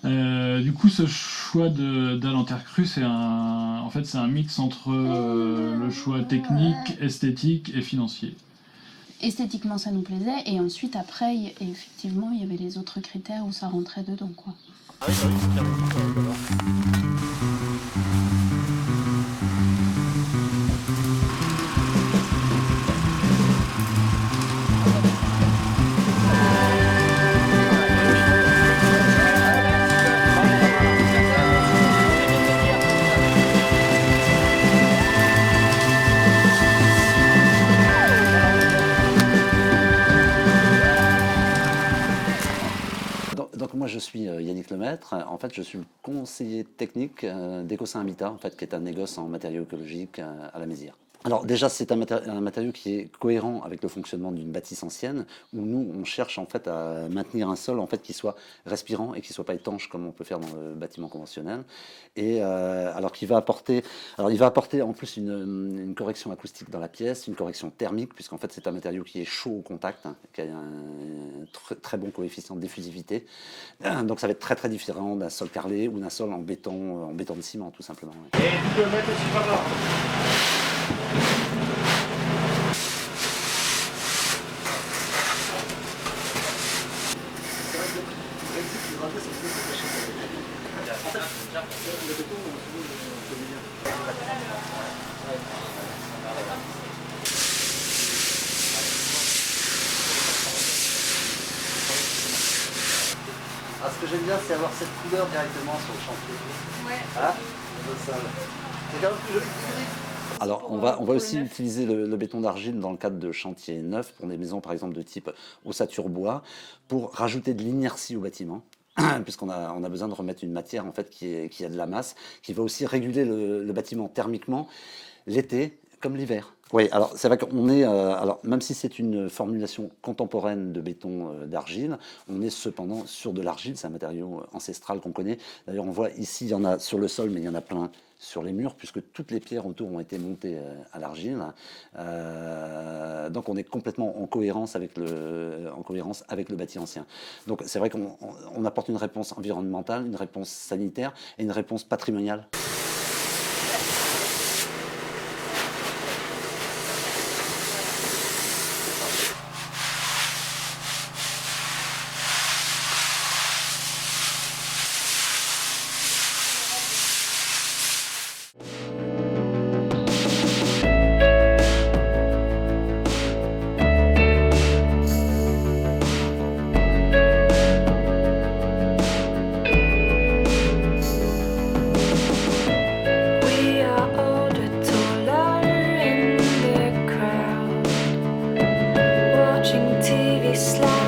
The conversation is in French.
Du coup, ce choix dalle en terre crue, c'est un mix entre le choix technique, esthétique et financier. Esthétiquement, ça nous plaisait, et ensuite, après, effectivement, il y avait les autres critères où ça rentrait dedans, quoi. Ah oui, bah oui, carrément, d'abord. Donc moi je suis Yannick Lemaître, en fait je suis le conseiller technique d'Ecosin Habitat, en fait, qui est un négoce en matériaux écologiques à la Mézières. Alors déjà c'est un matériau qui est cohérent avec le fonctionnement d'une bâtisse ancienne, où nous on cherche en fait à maintenir un sol en fait qui soit respirant et qui soit pas étanche comme on peut faire dans le bâtiment conventionnel. Et alors il va apporter en plus une correction acoustique dans la pièce, une correction thermique, puisqu'en fait c'est un matériau qui est chaud au contact, hein, qui a un très bon coefficient de diffusivité. Donc ça va être très différent d'un sol carrelé ou d'un sol en béton de ciment tout simplement. Et tu peux mettre aussi par là. Ah, ce que j'aime bien, c'est avoir cette couleur directement sur le chantier. Ouais. Ah, c'est quand même plus joli. Alors, on va aussi utiliser le béton d'argile dans le cadre de chantiers neufs pour des maisons, par exemple, de type ossature bois, pour rajouter de l'inertie au bâtiment. Puisqu'on a besoin de remettre une matière en fait, qui a de la masse, qui va aussi réguler le bâtiment thermiquement l'été comme l'hiver. Oui, alors c'est vrai qu'on est, alors même si c'est une formulation contemporaine de béton d'argile, on est cependant sur de l'argile, c'est un matériau ancestral qu'on connaît. D'ailleurs, on voit ici, il y en a sur le sol, mais il y en a plein sur les murs, puisque toutes les pierres autour ont été montées à l'argile. Donc on est complètement en cohérence avec le bâti ancien. Donc c'est vrai qu'on apporte une réponse environnementale, une réponse sanitaire et une réponse patrimoniale. We are older, taller in the crowd, watching TV slide.